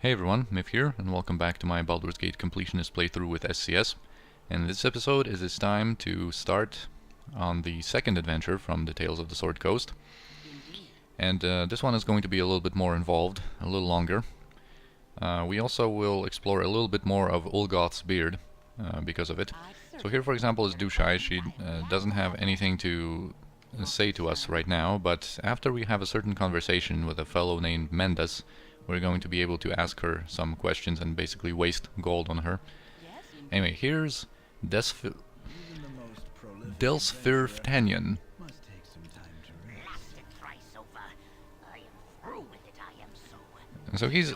Hey everyone, Miff here, and welcome back to my Baldur's Gate Completionist playthrough with SCS. And this episode it's time to start on the second adventure from the Tales of the Sword Coast. And this one is going to be a little bit more involved, a little longer. We also will explore a little bit more of Ulgoth's beard because of it. So here, for example, is Dushai. She doesn't have anything to say to us right now, but after we have a certain conversation with a fellow named Mendas, we're going to be able to ask her some questions and basically waste gold on her. Anyway, here's Delsfirftanian. So he's...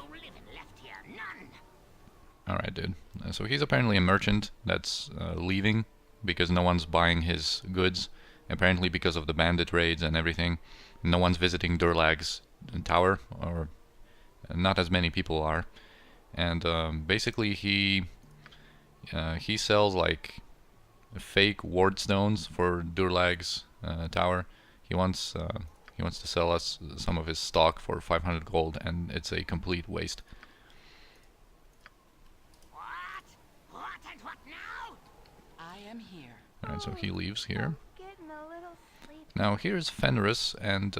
Alright, dude. So he's apparently a merchant that's leaving because no one's buying his goods. Apparently because of the bandit raids and everything. No one's visiting Durlag's tower, or not as many people are. And basically he sells like fake ward stones for Durlag's tower. He wants to sell us some of his stock for 500 gold, and it's a complete waste. What and what now? I am here. Alright, so he leaves here. Now here's Fenris, and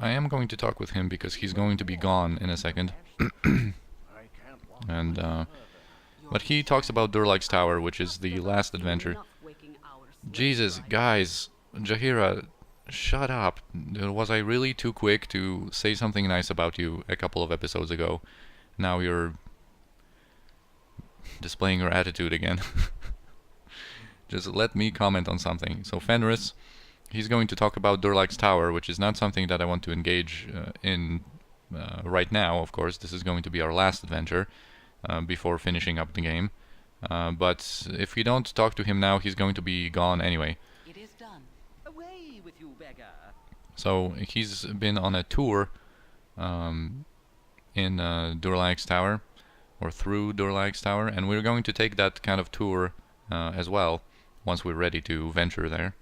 I am going to talk with him because he's going to be gone in a second. And but he talks about Durlag's tower, which is the last adventure. Jesus, guys, Jaheira, shut up. Was I really too quick to say something nice about you a couple of episodes ago? Now you're displaying your attitude again. Just let me comment on something. So Fenris, he's going to talk about Durlag's tower, which is not something that I want to engage in right now, of course. This is going to be our last adventure before finishing up the game. But if we don't talk to him now, he's going to be gone anyway. It is done. Away with you, beggar. So he's been on a tour in Durlag's tower, or through Durlag's tower, and we're going to take that kind of tour as well once we're ready to venture there.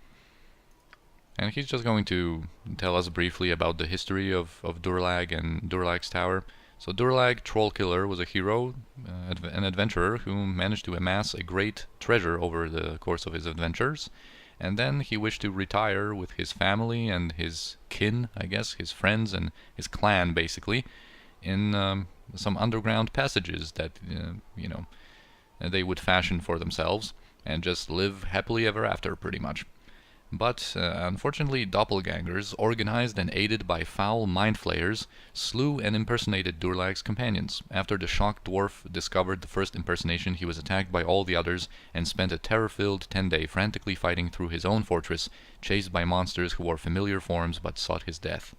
And he's just going to tell us briefly about the history of Durlag and Durlag's tower. So Durlag, Trollkiller, was a hero, an adventurer who managed to amass a great treasure over the course of his adventures. And then he wished to retire with his family and his kin, I guess, his friends and his clan, basically, in some underground passages that, they would fashion for themselves and just live happily ever after, pretty much. But, unfortunately, doppelgangers, organized and aided by foul mind flayers, slew and impersonated Durlag's companions. After the shocked dwarf discovered the first impersonation, he was attacked by all the others and spent a terror-filled 10-day frantically fighting through his own fortress, chased by monsters who wore familiar forms but sought his death.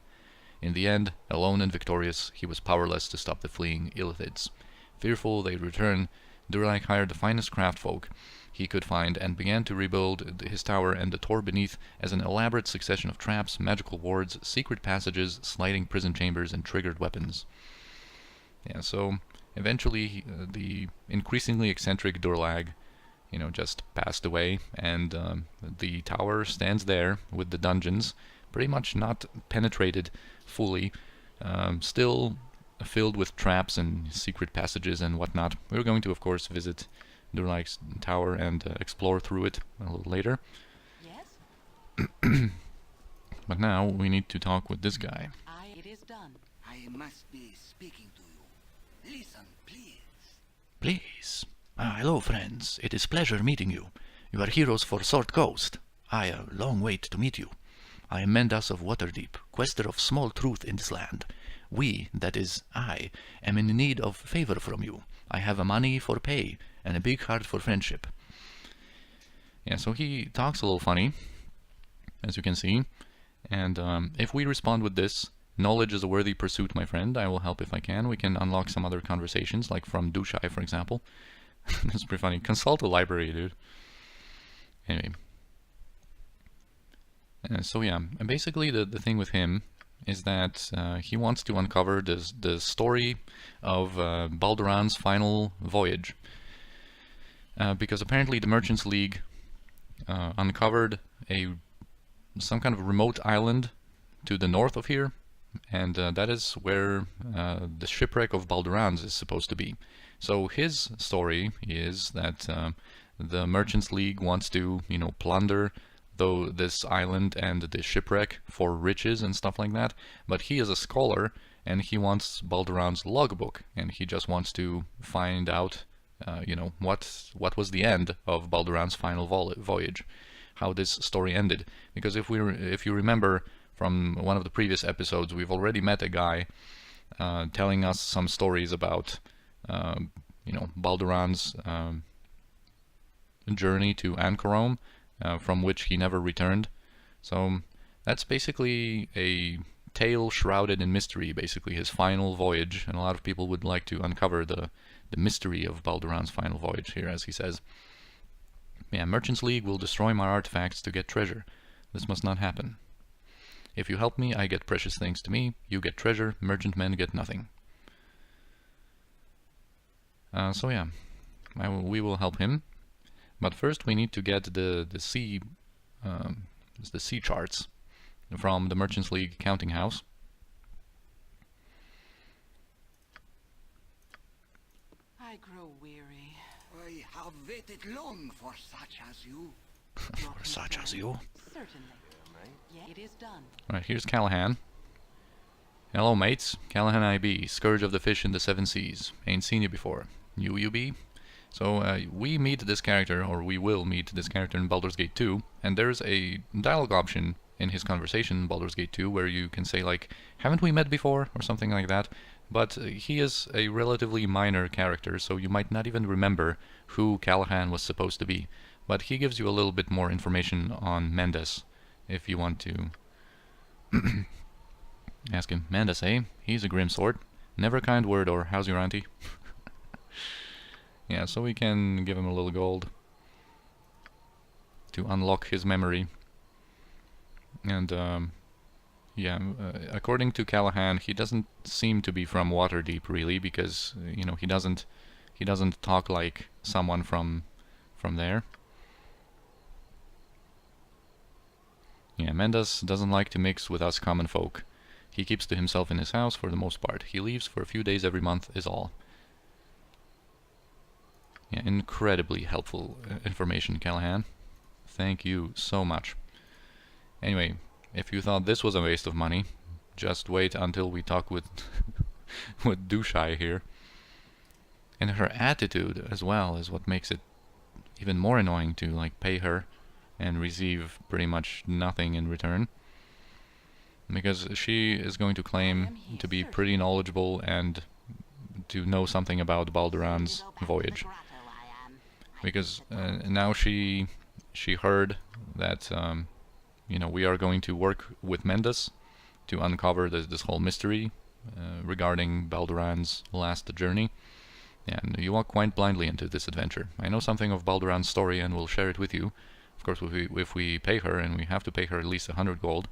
In the end, alone and victorious, he was powerless to stop the fleeing Illithids. Fearful they return, Durlag hired the finest craftfolk he could find and began to rebuild his tower and the tor beneath as an elaborate succession of traps, magical wards, secret passages, sliding prison chambers, and triggered weapons. Yeah, so eventually the increasingly eccentric Durlag, just passed away, and the tower stands there with the dungeons pretty much not penetrated fully, still filled with traps and secret passages and whatnot. We're going to, of course, visit Durlag's tower and explore through it a little later. Yes? But now we need to talk with this guy. It is done. I must be speaking to you. Listen, please. Please. Hello, friends. It is pleasure meeting you. You are heroes for Sword Coast. I long wait to meet you. I am Mendas of Waterdeep, quester of small truth in this land. We, that is, I, am in need of favor from you. I have a money for pay, and a big heart for friendship. Yeah, so he talks a little funny, as you can see. And if we respond with this, knowledge is a worthy pursuit, my friend. I will help if I can. We can unlock some other conversations, like from Dushai, for example. That's pretty funny. Consult a library, dude. Anyway. So yeah, and basically the thing with him is that he wants to uncover the story of Balduran's final voyage. Because apparently the Merchants League uncovered some kind of remote island to the north of here, and that is where the shipwreck of Baldurans is supposed to be. So his story is that the Merchants League wants to, plunder this island and the shipwreck for riches and stuff like that, but he is a scholar and he wants Balduran's logbook, and he just wants to find out, what was the end of Balduran's final voyage, how this story ended. Because if you remember from one of the previous episodes, we've already met a guy telling us some stories about, Balduran's journey to Anchorome, from which he never returned. So that's basically a tale shrouded in mystery, basically his final voyage, and a lot of people would like to uncover the mystery of Balduran's final voyage here, as he says. Yeah, Merchants League will destroy my artifacts to get treasure. This must not happen. If you help me, I get precious things to me, you get treasure, merchantmen get nothing. So yeah, we will help him. But first we need to get the sea charts from the Merchants League counting house. I grow weary. I have waited long for such as you. For such as you. Certainly. Yeah, it is done. Right, here's Callahan. Hello mates, Callahan IB, Scourge of the Fish in the Seven Seas. Ain't seen you before. New you be? So we meet this character, or we will meet this character in Baldur's Gate 2, and there's a dialogue option in his conversation in Baldur's Gate 2 where you can say like, haven't we met before, or something like that. But he is a relatively minor character, so you might not even remember who Callahan was supposed to be. But he gives you a little bit more information on Mendes, if you want to ask him. Mendes, eh? He's a grim sort. Never a kind word, or how's your auntie? Yeah, so we can give him a little gold to unlock his memory. And according to Callahan, he doesn't seem to be from Waterdeep really, because he doesn't talk like someone from there. Yeah, Mendas doesn't like to mix with us common folk. He keeps to himself in his house for the most part. He leaves for a few days every month is all. Yeah, incredibly helpful information, Callahan. Thank you so much. Anyway, if you thought this was a waste of money, just wait until we talk with with Dushai here. And her attitude as well is what makes it even more annoying to like pay her and receive pretty much nothing in return. Because she is going to claim to be pretty knowledgeable and to know something about Balduran's voyage. Because now she heard that we are going to work with Mendas to uncover this whole mystery regarding Balduran's last journey, and you walk quite blindly into this adventure. I know something of Balduran's story and will share it with you. Of course, if we pay her, and we have to pay her at least 100 gold.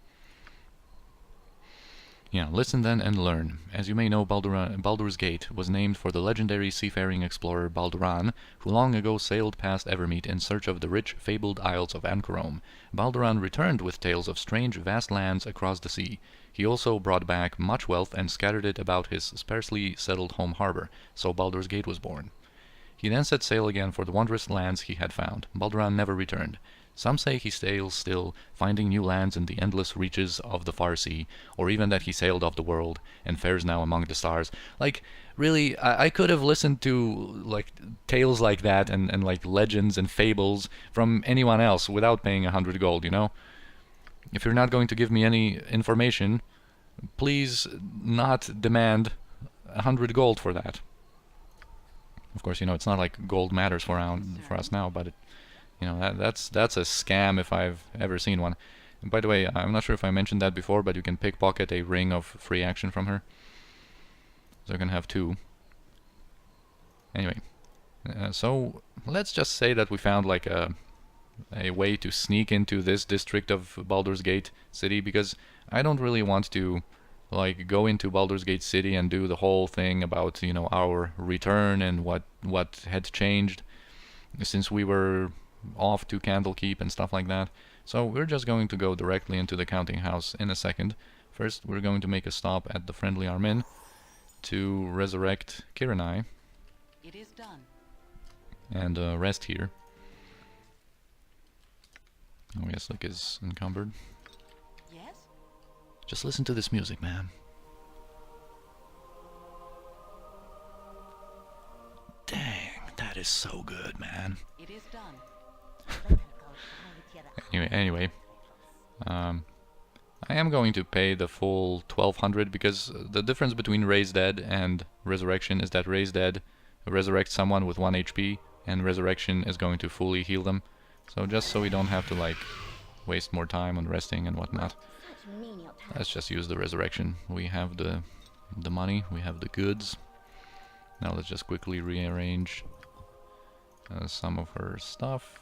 Yeah, listen then and learn. As you may know, Baldur's Gate was named for the legendary seafaring explorer Balduran, who long ago sailed past Evermeet in search of the rich, fabled Isles of Anchorome. Balduran returned with tales of strange, vast lands across the sea. He also brought back much wealth and scattered it about his sparsely settled home harbor, so Baldur's Gate was born. He then set sail again for the wondrous lands he had found. Balduran never returned. Some say he sails still, finding new lands in the endless reaches of the far sea, or even that he sailed off the world and fares now among the stars. Like, really, I could have listened to like tales like that and like legends and fables from anyone else without paying 100 gold, If you're not going to give me any information, please not demand 100 gold for that. Of course, it's not like gold matters for us now, but that's a scam if I've ever seen one. And by the way, I'm not sure if I mentioned that before, but you can pickpocket a ring of free action from her. So I can have 2. Anyway, so let's just say that we found like a way to sneak into this district of Baldur's Gate City, because I don't really want to like go into Baldur's Gate City and do the whole thing about our return and what had changed since we were off to Candlekeep and stuff like that. So we're just going to go directly into the counting house in a second, First, we're going to make a stop at the Friendly Armin to resurrect Kiranai It is done. and rest here. Oh, yes, Slick is encumbered. Yes? Just listen to this music, man. Dang, that is so good, man. It is done. Anyway, I am going to pay the full 1200 because the difference between Raise Dead and Resurrection is that Raise Dead resurrects someone with 1 HP and Resurrection is going to fully heal them. So just so we don't have to like waste more time on resting and whatnot, let's just use the Resurrection. We have the money, we have the goods. Now let's just quickly rearrange some of her stuff.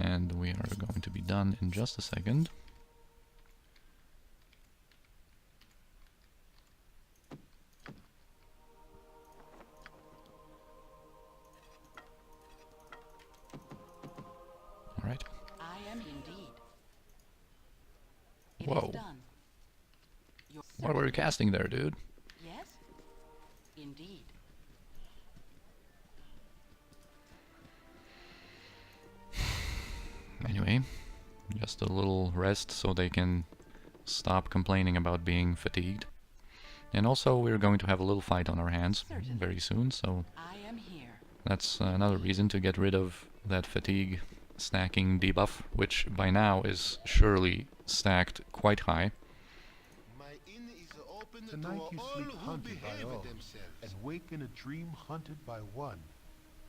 And we are going to be done in just a second. Alright. I am indeed. It Whoa. is done. Your What were you casting there, dude? Yes? Indeed. Anyway, just a little rest so they can stop complaining about being fatigued. And also we're going to have a little fight on our hands very soon, so I am here. that's another reason to get rid of that fatigue stacking debuff, which by now is surely stacked quite high. Tonight you sleep hunted by all, and wake in a dream hunted by one.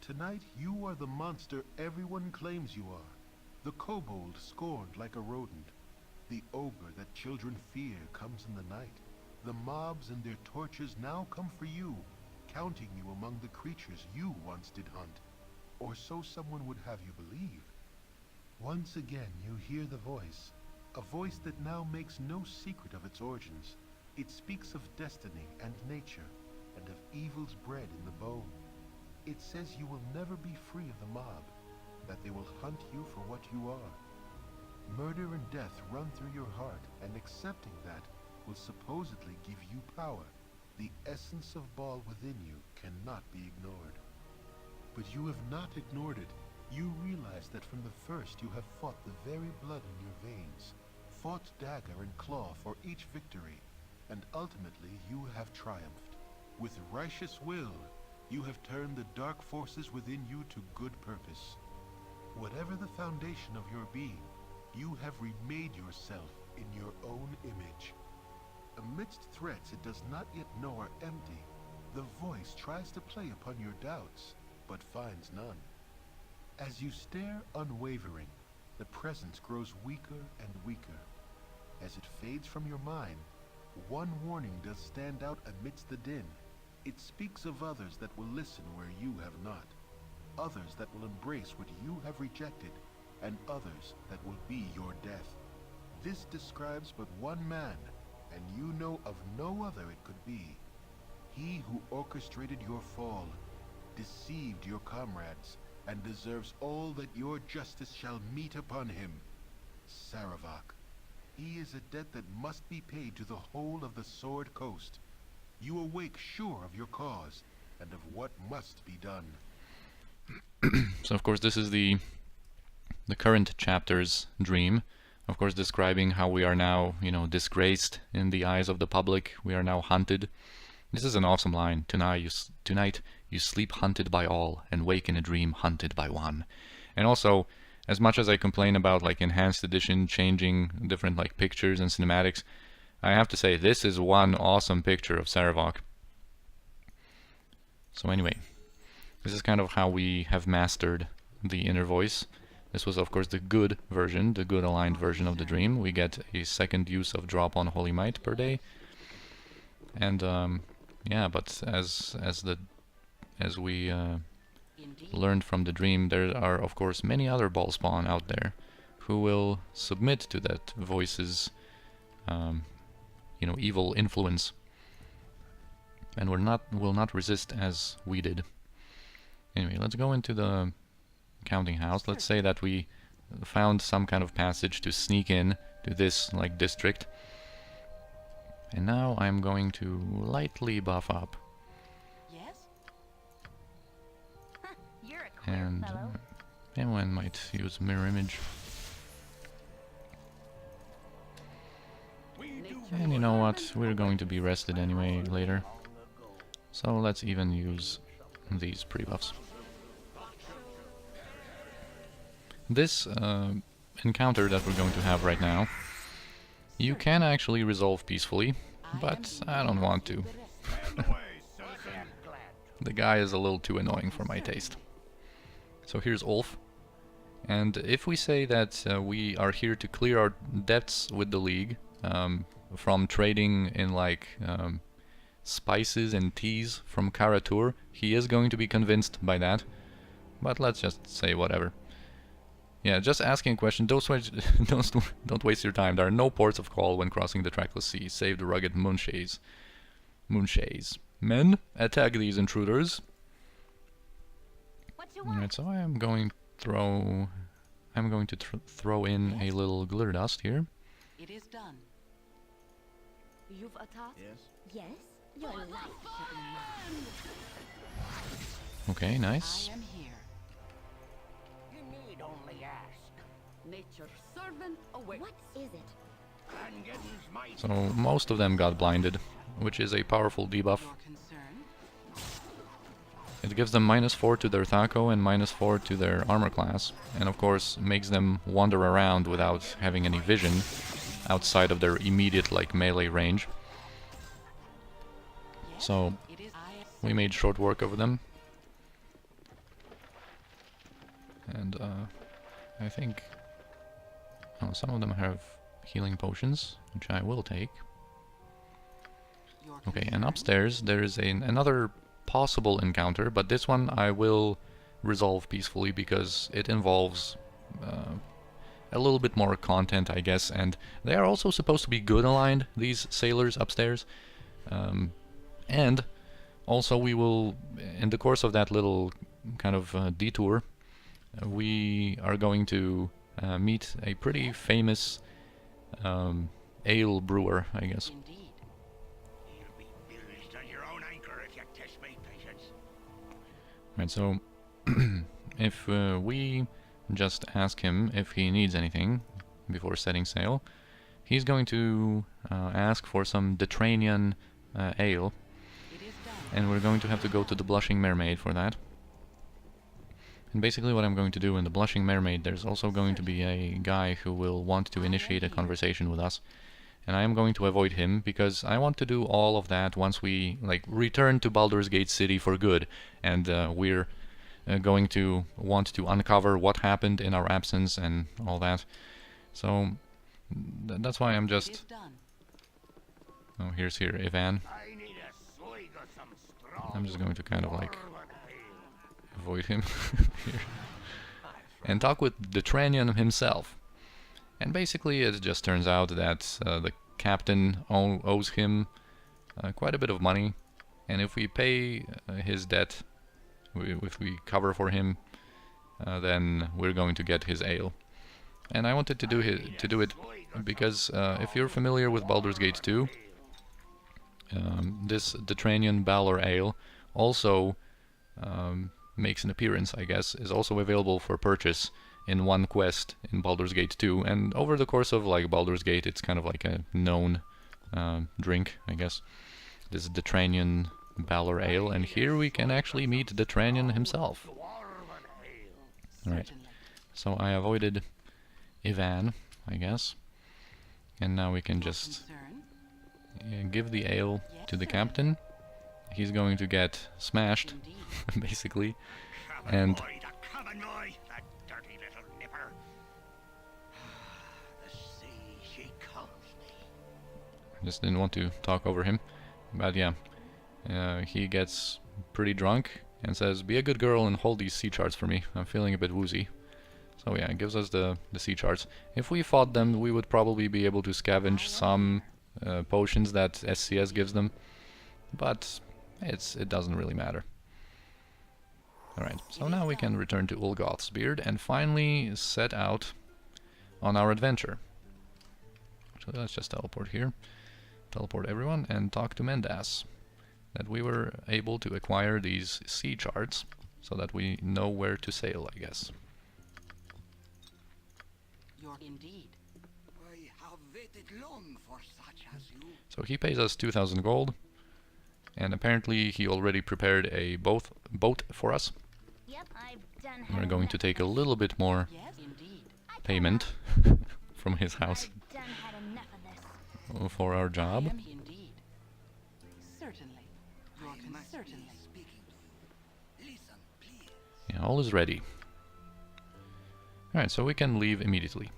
Tonight you are the monster everyone claims you are. The kobold scorned like a rodent. The ogre that children fear comes in the night. The mobs and their torches now come for you, counting you among the creatures you once did hunt. Or so someone would have you believe. Once again you hear the voice, a voice that now makes no secret of its origins. It speaks of destiny and nature, and of evils bred in the bone. It says you will never be free of the mob, that they will hunt you for what you are. Murder and death run through your heart, and accepting that will supposedly give you power. The essence of Baal within you cannot be ignored. But you have not ignored it. You realize that from the first you have fought the very blood in your veins, fought dagger and claw for each victory, and ultimately you have triumphed. With righteous will, you have turned the dark forces within you to good purpose. Whatever the foundation of your being, you have remade yourself in your own image. Amidst threats it does not yet know are empty, the voice tries to play upon your doubts, but finds none. As you stare unwavering, the presence grows weaker and weaker. As it fades from your mind, one warning does stand out amidst the din. It speaks of others that will listen where you have not. Others that will embrace what you have rejected, and others that will be your death. This describes but one man, and you know of no other it could be. He who orchestrated your fall, deceived your comrades, and deserves all that your justice shall meet upon him. Saravak. He is a debt that must be paid to the whole of the Sword Coast. You awake sure of your cause, and of what must be done. So of course this is the current chapter's dream, of course describing how we are now, you know, disgraced in the eyes of the public. We are now hunted. This is an awesome line. Tonight you sleep hunted by all, and wake in a dream hunted by one. And also, as much as I complain about like enhanced edition changing different like pictures and cinematics, I have to say this is one awesome picture of Saravak. So anyway, this is kind of how we have mastered the inner voice. This was of course the good version, the good aligned version of the dream. We get a second use of drop on Holy Might per day. And yeah, but as we learned from the dream, there are of course many other ball spawn out there who will submit to that voice's you know, evil influence, and will not resist as we did. Anyway, let's go into the counting house. Let's say that we found some kind of passage to sneak in to this like district. And now I'm going to lightly buff up. Yes? You're a queer And fellow. anyone might use mirror image. And you know what? We're going to be rested anyway later. So let's even use these pre-buffs. This encounter that we're going to have right now, you can actually resolve peacefully, but I don't want to. The guy is a little too annoying for my taste. So here's Ulf. And if we say that we are here to clear our debts with the League, from trading in like spices and teas from Karatur, he is going to be convinced by that. But let's just say whatever. Yeah, just asking a question. Don't waste your time. There are no ports of call when crossing the trackless sea, save the rugged Moonshays. Men, attack these intruders. What you want? Alright, so I'm going to throw in a little glitter dust here. It is done. You've a task? Yes. Your life should be mine. Okay, nice. I am here. You need only ask. Nature's servant awaits. What is it? And getting's my So most of them got blinded, which is a powerful debuff. Your concern? It gives them -4 to their Thaco and -4 to their armor class, and of course makes them wander around without having any vision outside of their immediate like melee range. Yes? So It is we made short work of them. And I think some of them have healing potions, which I will take. your Okay, concern? and upstairs there is another possible encounter, but this one I will resolve peacefully because it involves a little bit more content, I guess, and they are also supposed to be good aligned, these sailors upstairs. And also we will, in the course of that little kind of detour, we are going to meet a pretty famous ale brewer, I guess. Indeed. You'll be bilged on your own anchor if you test my patience. Right, so if we just ask him if he needs anything before setting sail, he's going to ask for some Detranian ale, It is done. and we're going to have to go to the Blushing Mermaid for that. And basically what I'm going to do in the Blushing Mermaid, there's also going to be a guy who will want to initiate a conversation with us. And I am going to avoid him because I want to do all of that once we like return to Baldur's Gate City for good. And we're going to want to uncover what happened in our absence and all that. So that's why I'm It is just... done. Oh, here's Ivan. I need a swig of some strong. I'm just going to kind of like dwarven ale. avoid him here. And talk with Detranian himself. And basically it just turns out that the captain owes him quite a bit of money, and if we pay his debt, if we cover for him, then we're going to get his ale. And I wanted to do it because if you're familiar with Baldur's Gate 2, this Detranian Balor ale also makes an appearance, I guess, is also available for purchase in one quest in Baldur's Gate 2, and over the course of like Baldur's Gate it's kind of like a known drink, I guess, this Detranian Balor ale, and here we can actually meet Detranian himself. Right, Certainly. so I avoided Ivan, I guess, and now we can just Concern? give the ale to the captain. He's going to get smashed, Indeed. basically, Cabin and boy, the cabin boy, that dirty little nipper. The sea, she calls me. just didn't want to talk over him. But yeah, he gets pretty drunk and says, "Be a good girl and hold these sea charts for me. I'm feeling a bit woozy." So yeah, it gives us the sea charts. If we fought them, we would probably be able to scavenge some potions that SCS gives them, but it doesn't really matter. Alright, so now we can return to Ulgoth's beard and finally set out on our adventure. So let's just teleport here. Teleport everyone and talk to Mendas. That we were able to acquire these sea charts so that we know where to sail, I guess. You're indeed. I have waited long for such as you. So he pays us 2,000 gold, and apparently he already prepared a boat for us. Yep, I've done. We're going to take a little bit more Yes, indeed. payment from his house I've done had enough of this. for our job. I am indeed. Certainly. Your I must be certainly. speaking to you. Listen, please. Yeah, all is ready. Alright, so we can leave immediately.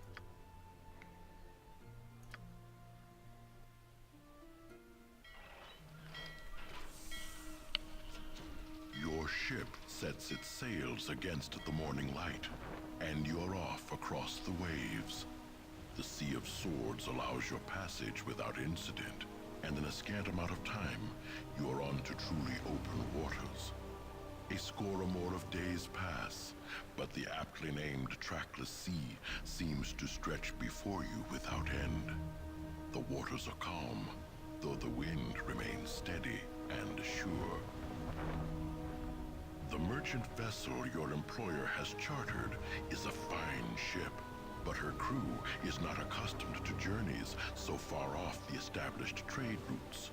Your ship sets its sails against the morning light, and you're off across the waves. The Sea of Swords allows your passage without incident, and in a scant amount of time, you are on to truly open waters. A score or more of days pass, but the aptly named trackless sea seems to stretch before you without end. The waters are calm, though the wind remains steady and sure. The merchant vessel your employer has chartered is a fine ship, but her crew is not accustomed to journeys so far off the established trade routes.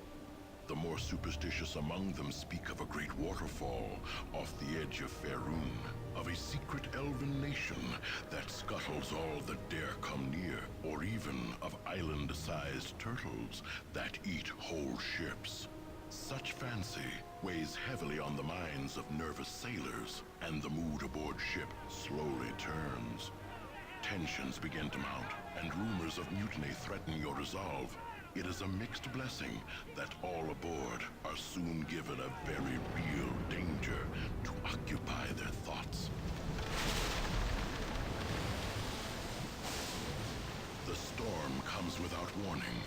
The more superstitious among them speak of a great waterfall off the edge of Faerun, of a secret elven nation that scuttles all that dare come near, or even of island-sized turtles that eat whole ships. Such fancy weighs heavily on the minds of nervous sailors, and the mood aboard ship slowly turns. Tensions begin to mount, and rumors of mutiny threaten your resolve. It is a mixed blessing that all aboard are soon given a very real danger to occupy their thoughts. The storm comes without warning,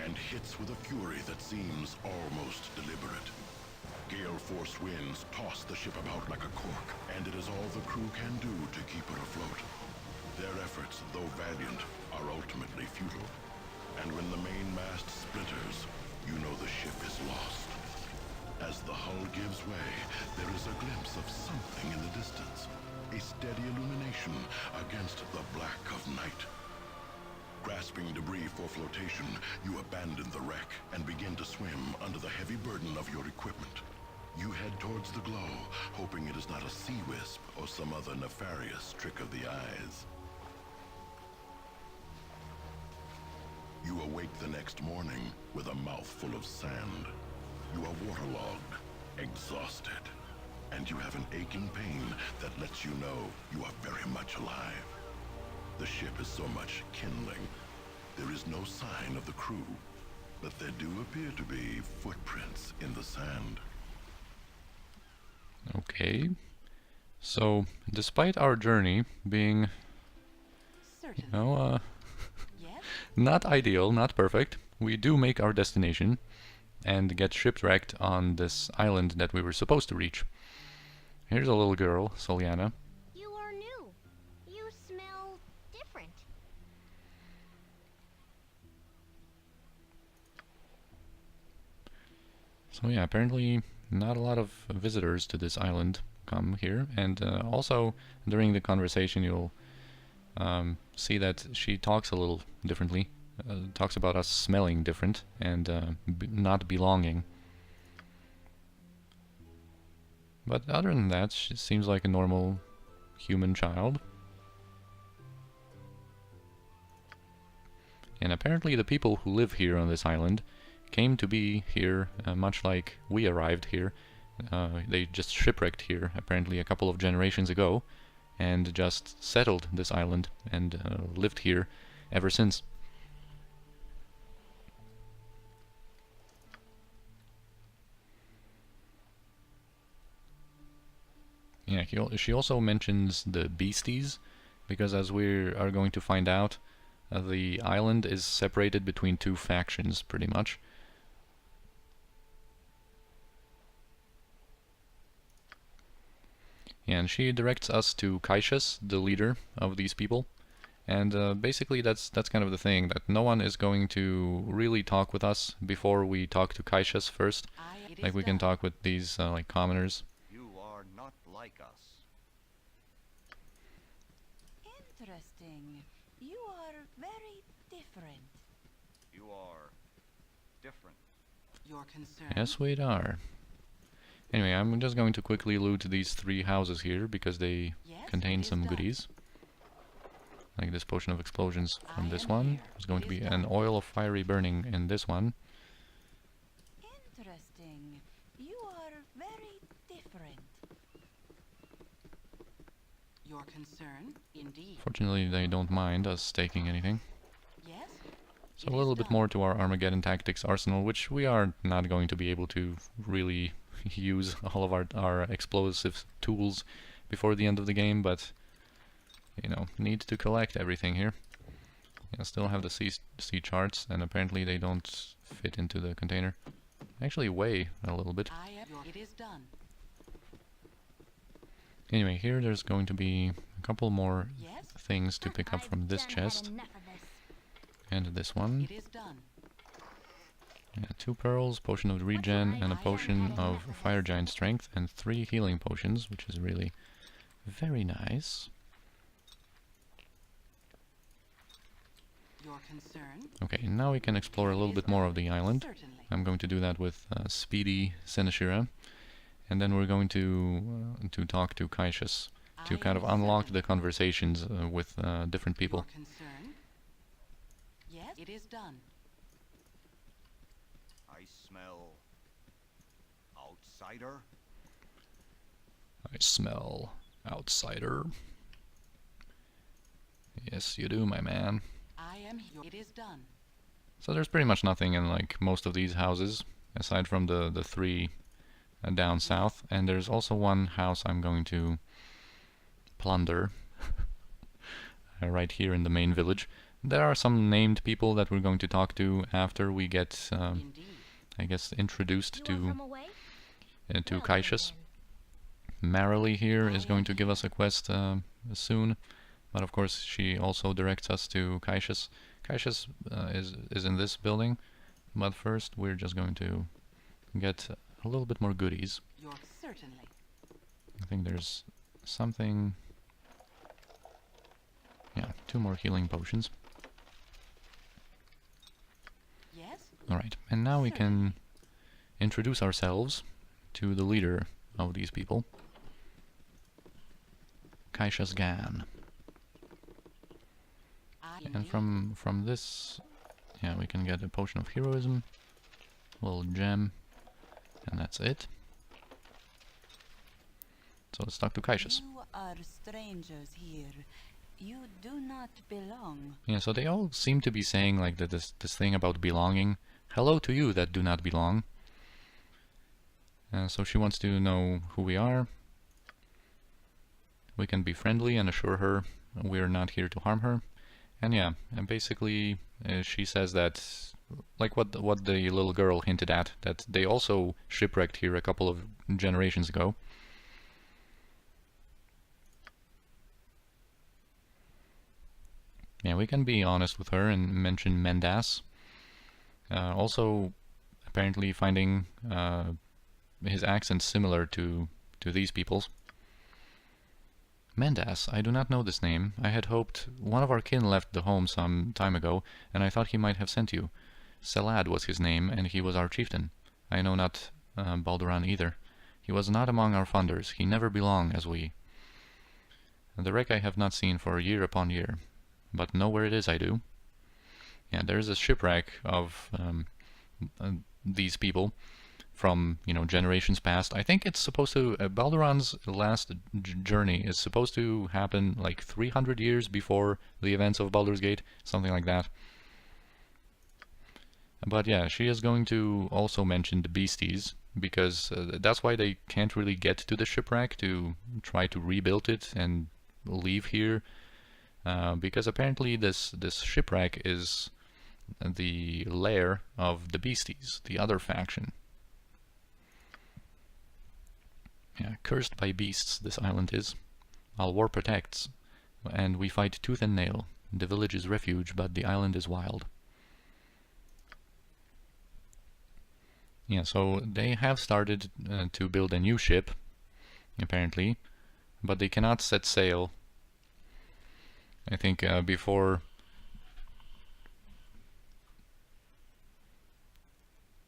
and hits with a fury that seems almost deliberate. Gale force winds toss the ship about like a cork, and it is all the crew can do to keep her afloat. Their efforts, though valiant, are ultimately futile. And when the main mast splinters, you know the ship is lost. As the hull gives way, there is a glimpse of something in the distance, a steady illumination against the black of night. Grasping debris for flotation, you abandon the wreck and begin to swim under the heavy burden of your equipment. You head towards the glow, hoping it is not a sea wisp or some other nefarious trick of the eyes. You awake the next morning with a mouthful of sand. You are waterlogged, exhausted, and you have an aching pain that lets you know you are very much alive. The ship is so much kindling. There is no sign of the crew, but there do appear to be footprints in the sand. Okay. So, despite our journey being, Certainly. Yes? not ideal, not perfect, we do make our destination and get shipwrecked on this island that we were supposed to reach. Here's a little girl, Soliana. You are new. You smell different. So yeah, apparently not a lot of visitors to this island come here, and also during the conversation you'll see that she talks a little differently, talks about us smelling different and not belonging. But other than that, she seems like a normal human child. And apparently the people who live here on this island came to be here much like we arrived here. They just shipwrecked here apparently a couple of generations ago and just settled this island and lived here ever since. Yeah, she also mentions the beasties, because as we are going to find out, the island is separated between two factions, pretty much. And she directs us to Cassius, the leader of these people. And basically that's kind of the thing, that no one is going to really talk with us before we talk to Cassius first. Like we can talk with these like commoners. You are not like us. Interesting. You are very different. You are different. Your concern. Yes, we are. Anyway, I'm just going to quickly loot these 3 houses here because they contain some goodies. Like this potion of explosions from this one. There's going to be an oil of fiery burning in this one. Interesting. You are very different. Your concern, indeed. Fortunately, they don't mind us taking anything. Yes. So a little bit more to our Armageddon Tactics arsenal, which we are not going to be able to really use all of our explosive tools before the end of the game, but you know, need to collect everything here. I still have the sea charts, and apparently they don't fit into the container. Actually weigh a little bit. It is done. Anyway, here there's going to be a couple more things to pick up from this chest. And this one. It is done. Yeah, 2 pearls, potion of regen, and a potion of fire giant strength, and 3 healing potions, which is really very nice. Your concern. Okay, now we can explore a little bit more of the island. Certainly. I'm going to do that with Speedy Seneshira, and then we're going to talk to Cassius to kind of unlock the conversations with different people. Your concern. Yes, it is done. I smell outsider. I smell outsider. Yes, you do, my man. I am here. It is done. So there's pretty much nothing in like most of these houses, aside from the 3 down south. And there's also one house I'm going to plunder right here in the main village. There are some named people that we're going to talk to after we get, I guess, introduced to Cassius. Marily here is going to give us a quest soon. But of course, she also directs us to Cassius. Cassius is in this building, but first we're just going to get a little bit more goodies. Certainly. I think there's something... Yeah, 2 more healing potions. Yes. Alright, and now we can introduce ourselves to the leader of these people. Cassius Gan. And from this, yeah, we can get a potion of heroism, a little gem, and that's it. So let's talk to Cassius. You are strangers here. You do not belong. Yeah, so they all seem to be saying like that this thing about belonging. Hello to you that do not belong. So she wants to know who we are. We can be friendly and assure her we're not here to harm her. And yeah, and basically she says that, like what the little girl hinted at, that they also shipwrecked here a couple of generations ago. Yeah, we can be honest with her and mention Mendas. Also, apparently finding his accent similar to these people's. Mendas, I do not know this name. I had hoped one of our kin left the home some time ago, and I thought he might have sent you. Selad was his name, and he was our chieftain. I know not Balduran either. He was not among our funders. He never belonged as we. The wreck I have not seen for year upon year, but know where it is I do. Yeah, there is a shipwreck of these people from, you know, generations past. I think it's supposed to, Balduran's last journey is supposed to happen like 300 years before the events of Baldur's Gate, something like that. But yeah, she is going to also mention the beasties, because that's why they can't really get to the shipwreck to try to rebuild it and leave here, because apparently this shipwreck is the lair of the beasties, the other faction. Yeah, cursed by beasts, this island is. Our war protects, and we fight tooth and nail. The village is refuge, but the island is wild. Yeah, so they have started to build a new ship, apparently, but they cannot set sail. I think before...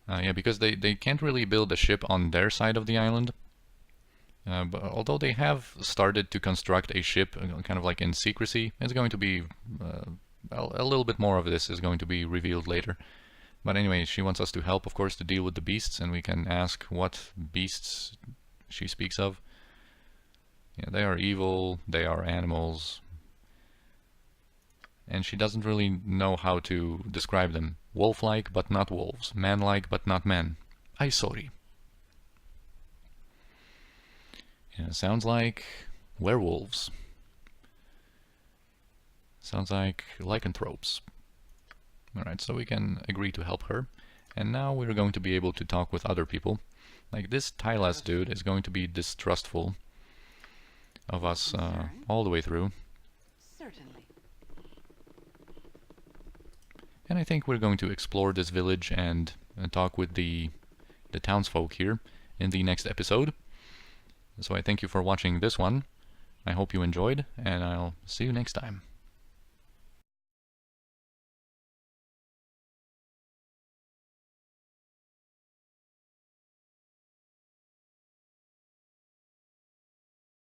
yeah, because they can't really build a ship on their side of the island. But although they have started to construct a ship kind of like in secrecy, it's going to be... a little bit more of this is going to be revealed later. But anyway, she wants us to help, of course, to deal with the beasts, and we can ask what beasts she speaks of. Yeah, they are evil, they are animals, and she doesn't really know how to describe them. Wolf-like, but not wolves. Man-like, but not men. I sorry. Yeah, sounds like werewolves. Sounds like lycanthropes. Alright, so we can agree to help her. And now we're going to be able to talk with other people. Like this Tylas dude is going to be distrustful of us all the way through. Certainly. And I think we're going to explore this village and talk with the townsfolk here in the next episode. So I thank you for watching this one. I hope you enjoyed, and I'll see you next time.